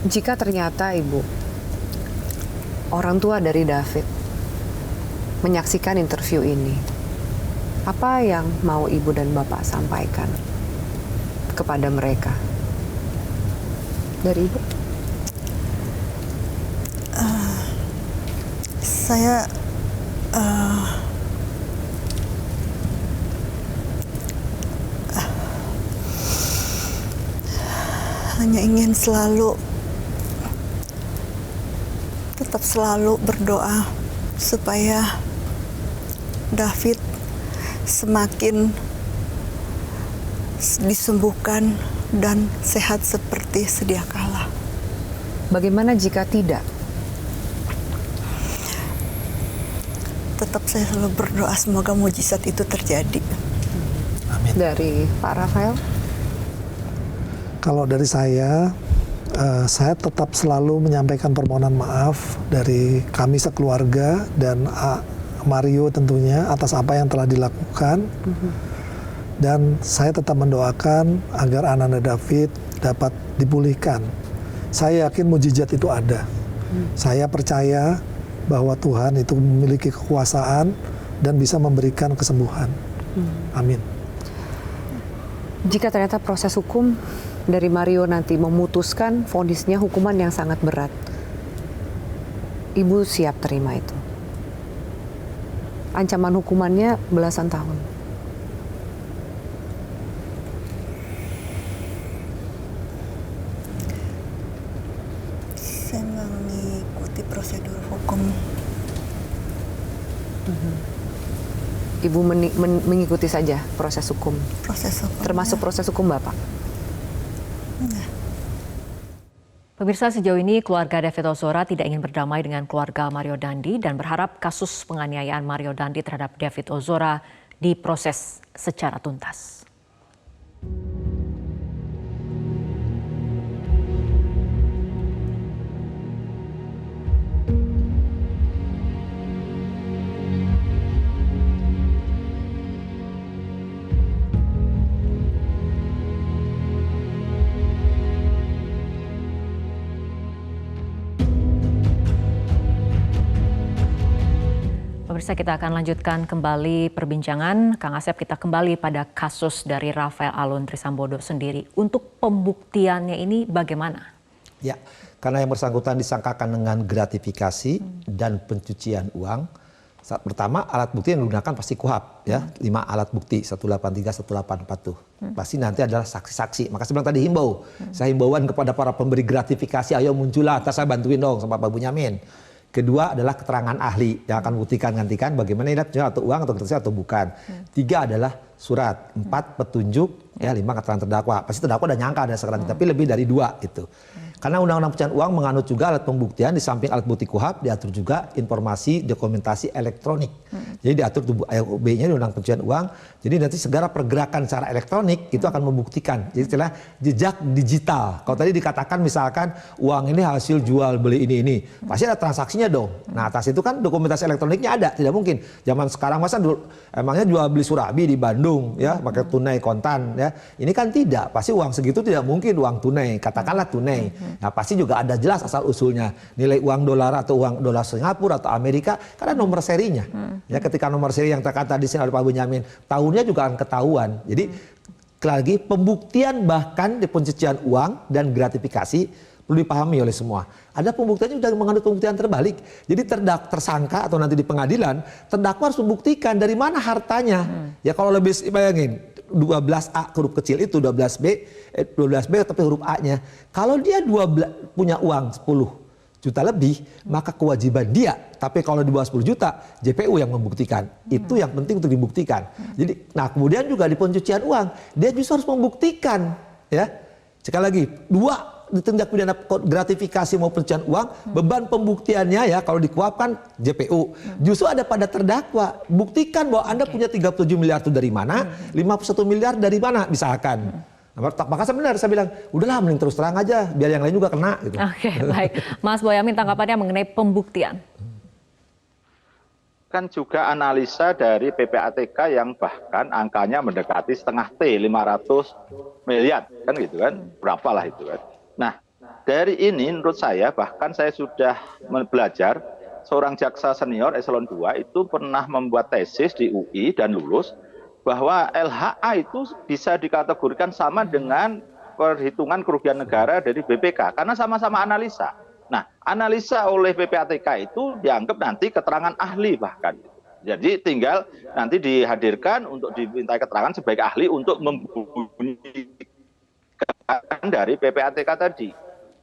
Jika ternyata Ibu, orang tua dari David, menyaksikan interview ini, apa yang mau Ibu dan Bapak sampaikan kepada mereka? Dari Ibu? Saya hanya ingin tetap selalu berdoa supaya David semakin disembuhkan dan sehat seperti sedia kala. Bagaimana jika tidak? Tetap saya selalu berdoa semoga mujizat itu terjadi. Amin. Dari Pak Rafael? Kalau dari saya tetap selalu menyampaikan permohonan maaf dari kami sekeluarga dan Mario tentunya atas apa yang telah dilakukan. Dan saya tetap mendoakan agar Ananda David dapat dipulihkan. Saya yakin mujizat itu ada. Saya percaya bahwa Tuhan itu memiliki kekuasaan dan bisa memberikan kesembuhan. Amin. Jika ternyata proses hukum dari Mario nanti memutuskan vonisnya hukuman yang sangat berat, Ibu siap terima itu? Ancaman hukumannya belasan tahun. Saya mengikuti prosedur hukum. Ibu mengikuti saja proses hukum, termasuk proses hukum Bapak? Pemirsa, sejauh ini keluarga David Ozora tidak ingin berdamai dengan keluarga Mario Dandi dan berharap kasus penganiayaan Mario Dandi terhadap David Ozora diproses secara tuntas. Pemirsa, kita akan lanjutkan kembali perbincangan. Kang Asep, kita kembali pada kasus dari Rafael Alun Trisambodo sendiri. Untuk pembuktiannya ini bagaimana? Ya, karena yang bersangkutan disangkakan dengan gratifikasi dan pencucian uang. Saat pertama, alat bukti yang digunakan pasti KUHP, ya, 5 alat bukti, 183, 184 tuh. Pasti nanti adalah saksi-saksi. Maka saya bilang tadi himbau. Saya himbauan kepada para pemberi gratifikasi, ayo muncullah, saya bantuin dong sama Pak Bunyamin. Kedua adalah keterangan ahli yang akan buktikan gantikan bagaimana ini atau uang atau kertas atau bukan. 3 adalah surat. 4 petunjuk, ya 5 keterangan terdakwa. Pasti terdakwa udah nyangka ada sekarang, tapi lebih dari 2 itu. Karena Undang-Undang Pencucian Uang menganut juga alat pembuktian di samping alat bukti KUHP diatur juga informasi dokumentasi elektronik. Jadi diatur tubuh AOB-nya di Undang-Undang Pencucian Uang. Jadi nanti segala pergerakan secara elektronik itu akan membuktikan. Jadi istilah jejak digital. Kalau tadi dikatakan misalkan uang ini hasil jual beli ini, pasti ada transaksinya dong. Nah atas itu kan dokumentasi elektroniknya ada, tidak mungkin. Zaman sekarang masa dulu emangnya jual beli surabi di Bandung ya pakai tunai kontan ya. Ini kan tidak, pasti uang segitu tidak mungkin uang tunai, katakanlah tunai. Nah pasti juga ada jelas asal usulnya nilai uang dolar atau uang dolar Singapura atau Amerika karena nomor serinya. Ya ketika nomor seri yang terkata di sini oleh Pak Bunyamin tahunnya juga akan ketahuan. Jadi lagi pembuktian bahkan di pencucian uang dan gratifikasi perlu dipahami oleh semua. Ada pembuktiannya sudah mengandung pembuktian terbalik. Jadi tersangka atau nanti di pengadilan terdakwa harus membuktikan dari mana hartanya. Ya kalau lebih bayangin 12A huruf kecil itu 12B tapi huruf A-nya. Kalau dia punya uang 10 juta lebih, maka kewajiban dia. Tapi kalau di bawah 10 juta, JPU yang membuktikan. Itu yang penting untuk dibuktikan. Jadi, nah kemudian juga di pencucian uang, dia justru harus membuktikan. Ya, sekali lagi, 2 tindak pidana gratifikasi maupun pencucian uang, beban pembuktiannya ya kalau dikuapkan JPU. Justru ada pada terdakwa. Buktikan bahwa Anda punya 37 miliar itu dari mana, 51 miliar dari mana misalkan. Maka sebenarnya saya bilang, udahlah mending terus terang aja, biar yang lain juga kena. Gitu. Oke, baik. Mas Boyamin tanggapannya mengenai pembuktian. Kan juga analisa dari PPATK yang bahkan angkanya mendekati setengah T, 500 miliar. Kan gitu kan, berapa lah itu kan. Nah, dari ini menurut saya, bahkan saya sudah belajar, seorang jaksa senior eselon 2 itu pernah membuat tesis di UI dan lulus, bahwa LHA itu bisa dikategorikan sama dengan perhitungan kerugian negara dari BPK, karena sama-sama analisa. Nah, analisa oleh PPATK itu dianggap nanti keterangan ahli bahkan. Jadi tinggal nanti dihadirkan untuk diminta keterangan sebagai ahli untuk membuktikan dari PPATK tadi.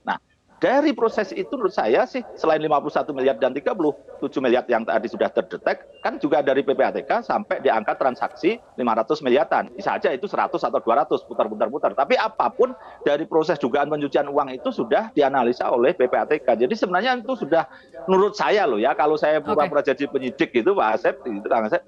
Nah, dari proses itu menurut saya sih selain 51 miliar dan 37 miliar yang tadi sudah terdetek, kan juga dari PPATK sampai di angka transaksi 500 miliaran. Bisa aja itu 100 atau 200 putar-putar. Tapi apapun dari proses dugaan pencucian uang itu sudah dianalisa oleh PPATK. Jadi sebenarnya itu sudah menurut saya loh ya, kalau saya pura-pura jadi penyidik gitu Pak Asep, gitu Kang Asep,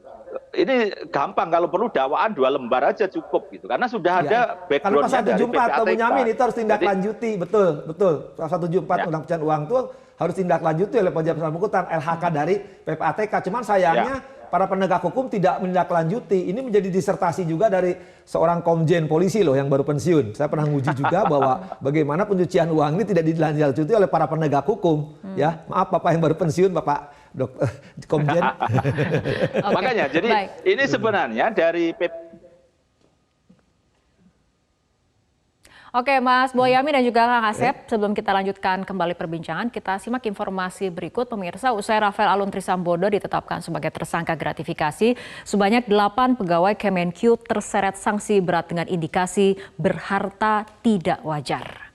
ini gampang, kalau perlu dakwaan 2 lembar aja cukup gitu, karena sudah ada backgroundnya dari PPATK. Kalau pasal 174 Munyamin itu harus tindak lanjuti, betul. Pasal 174 Undang Pencucian Uang itu harus tindak lanjuti oleh penyidik penuntutan LHK dari PPATK. Cuman sayangnya para penegak hukum tidak menindaklanjuti. Ini menjadi disertasi juga dari seorang komjen polisi loh yang baru pensiun. Saya pernah nguji juga bahwa bagaimana pencucian uang ini tidak ditindaklanjuti oleh para penegak hukum. Ya, maaf Bapak yang baru pensiun, Bapak Dokter Komjen. Makanya jadi ini sebenarnya dari Oke, Mas Boyamin dan juga Kang Asep, sebelum kita lanjutkan kembali perbincangan, kita simak informasi berikut. Pemirsa, usai Rafael Alun Trisambodo ditetapkan sebagai tersangka gratifikasi, sebanyak 8 pegawai Kemenkyu terseret sanksi berat dengan indikasi berharta tidak wajar.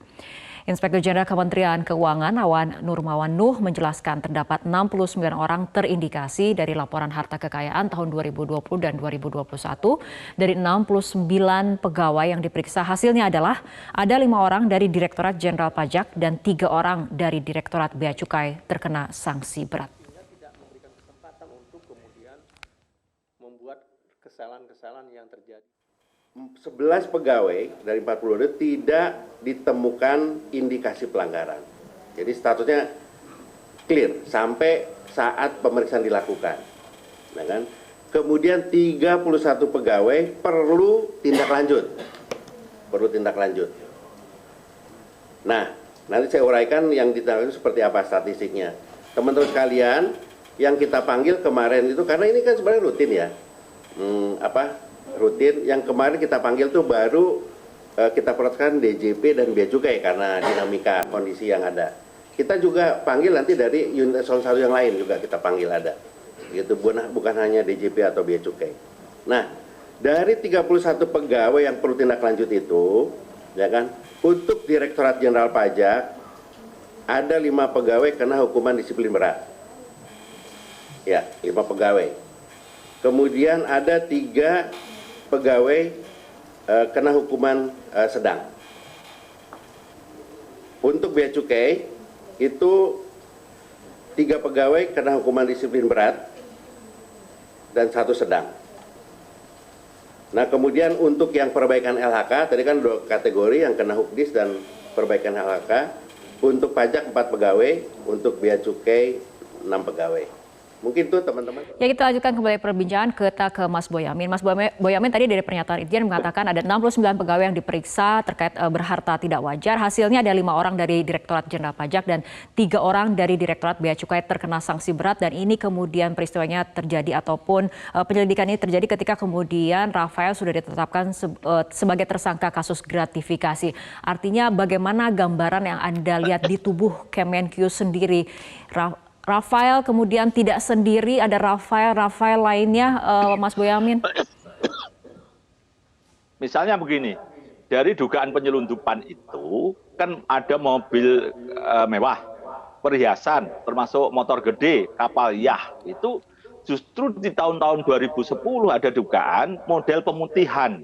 Inspektur Jenderal Kementerian Keuangan Awan Nurmawan Nuh menjelaskan terdapat 69 orang terindikasi dari laporan harta kekayaan tahun 2020 dan 2021. Dari 69 pegawai yang diperiksa, hasilnya adalah ada 5 orang dari Direktorat Jenderal Pajak dan 3 orang dari Direktorat Bea Cukai terkena sanksi berat. Tidak memberikan kesempatan untuk kemudian membuat kesalahan-kesalahan yang terjadi. 11 pegawai dari 40 itu tidak ditemukan indikasi pelanggaran. Jadi statusnya clear sampai saat pemeriksaan dilakukan. Nah kan? Kemudian 31 pegawai perlu tindak lanjut. Nah, nanti saya uraikan yang ditangani seperti apa statistiknya. Teman-teman sekalian, yang kita panggil kemarin itu karena ini kan sebenarnya rutin ya. Rutin yang kemarin kita panggil tuh baru kita perhatikan DJP dan Bea Cukai karena dinamika kondisi yang ada. Kita juga panggil nanti dari unit eselon 1 yang lain juga kita panggil ada. Gitu, bukan hanya DJP atau Bea Cukai. Nah, dari 31 pegawai yang perlu tindak lanjut itu, ya kan, untuk Direktorat Jenderal Pajak ada 5 pegawai kena hukuman disiplin berat. Ya, 5 pegawai. Kemudian ada 3 pegawai kena hukuman sedang. Untuk Bea Cukai itu 3 pegawai kena hukuman disiplin berat dan 1 sedang. Nah kemudian untuk yang perbaikan LHK, tadi kan 2 kategori yang kena hukdis dan perbaikan LHK. Untuk pajak 4 pegawai, untuk Bea Cukai 6 pegawai. Mungkin itu teman-teman. Ya, kita lanjutkan kembali perbincangan kita ke Mas Boyamin. Mas Boyamin tadi dari pernyataan Irjen mengatakan ada 69 pegawai yang diperiksa terkait berharta tidak wajar. Hasilnya ada 5 orang dari Direktorat Jenderal Pajak dan 3 orang dari Direktorat Bea Cukai terkena sanksi berat. Dan ini kemudian peristiwanya terjadi ataupun penyelidikan ini terjadi ketika kemudian Rafael sudah ditetapkan sebagai tersangka kasus gratifikasi. Artinya bagaimana gambaran yang Anda lihat di tubuh Kemenkyu sendiri? Rafael kemudian tidak sendiri, ada Rafael lainnya, Mas Boyamin. Misalnya begini, dari dugaan penyelundupan itu kan ada mobil mewah, perhiasan, termasuk motor gede, kapal yah. Itu justru di tahun-tahun 2010 ada dugaan model pemutihan.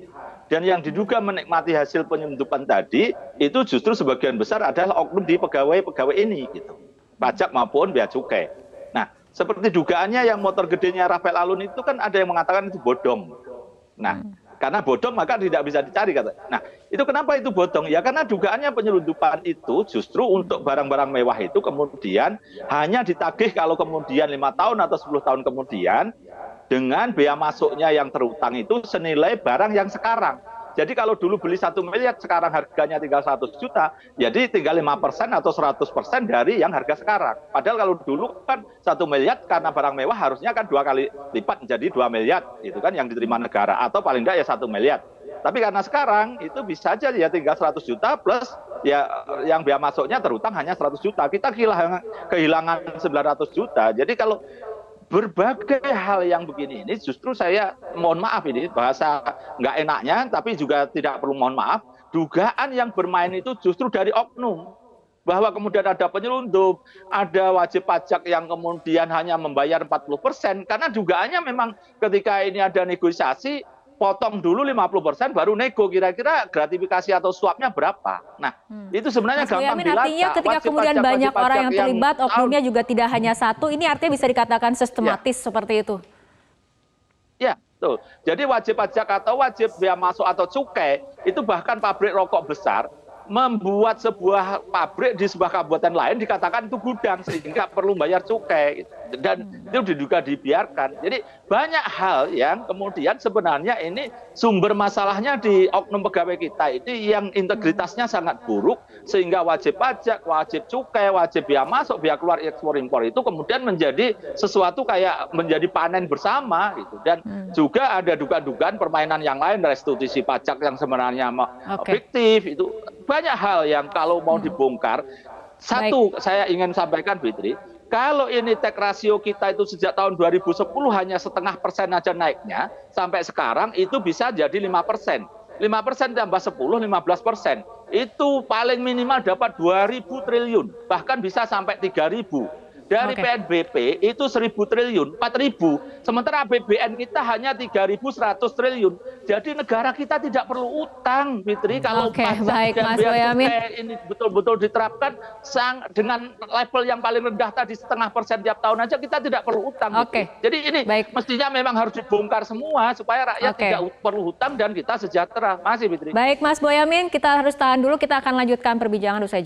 Dan yang diduga menikmati hasil penyelundupan tadi itu justru sebagian besar adalah oknum di pegawai-pegawai ini gitu. Pajak maupun Bea Cukai. Nah, seperti dugaannya yang motor gedenya Rafael Alun itu kan ada yang mengatakan itu bodong. Nah, karena bodong maka tidak bisa dicari kata. Nah, itu kenapa itu bodong? Ya karena dugaannya penyelundupan itu justru untuk barang-barang mewah itu kemudian hanya ditagih kalau kemudian 5 tahun atau 10 tahun kemudian dengan bea masuknya yang terutang itu senilai barang yang sekarang. Jadi kalau dulu beli 1 miliar, sekarang harganya tinggal 100 juta, jadi tinggal 5% atau 100% dari yang harga sekarang. Padahal kalau dulu kan 1 miliar karena barang mewah harusnya kan 2 kali lipat menjadi 2 miliar, itu kan yang diterima negara, atau paling enggak ya 1 miliar. Tapi karena sekarang itu bisa aja ya tinggal 100 juta plus ya yang biaya masuknya terutang hanya 100 juta. Kita kehilangan 900 juta. Jadi kalau berbagai hal yang begini ini justru saya mohon maaf ini bahasa nggak enaknya tapi juga tidak perlu mohon maaf, dugaan yang bermain itu justru dari oknum, bahwa kemudian ada penyelundup, ada wajib pajak yang kemudian hanya membayar 40%, karena dugaannya memang ketika ini ada negosiasi potong dulu 50% baru nego kira-kira gratifikasi atau suapnya berapa. Nah, itu sebenarnya Mas gampang Boyamin, dilacak. artinya ketika kemudian banyak orang yang terlibat, oknumnya juga tidak hanya satu, ini artinya bisa dikatakan sistematis seperti itu. Ya, betul. Jadi wajib pajak atau wajib bea masuk atau cukai, itu bahkan pabrik rokok besar membuat sebuah pabrik di sebuah kabupaten lain dikatakan itu gudang sehingga perlu bayar cukai dan itu juga dibiarkan. Jadi banyak hal yang kemudian sebenarnya ini sumber masalahnya di oknum pegawai kita ini yang integritasnya sangat buruk sehingga wajib pajak, wajib cukai, wajib bea masuk, bea keluar, ekspor impor itu kemudian menjadi sesuatu kayak menjadi panen bersama gitu. Dan juga ada dugaan-dugaan permainan yang lain, restitusi pajak yang sebenarnya fiktif itu. Banyak hal yang kalau mau dibongkar. Satu, saya ingin sampaikan Fitri, kalau ini tax ratio kita itu sejak tahun 2010 hanya 0,5% aja naiknya, sampai sekarang itu bisa jadi 5%. 5% tambah 10, 15%. Itu paling minimal dapat 2.000 triliun, bahkan bisa sampai 3.000. Dari PNBP itu 1.000 triliun, 4.000. Sementara APBN kita hanya 3.100 triliun. Jadi negara kita tidak perlu utang, Fitri. Kalau pajak dan bea cukai ini betul-betul diterapkan dengan level yang paling rendah tadi 0,5% tiap tahun aja kita tidak perlu utang. Jadi ini mestinya memang harus dibongkar semua supaya rakyat tidak perlu hutang dan kita sejahtera. Masih, Fitri. Baik, Mas Boyamin, kita harus tahan dulu. Kita akan lanjutkan perbincangan usai jeda.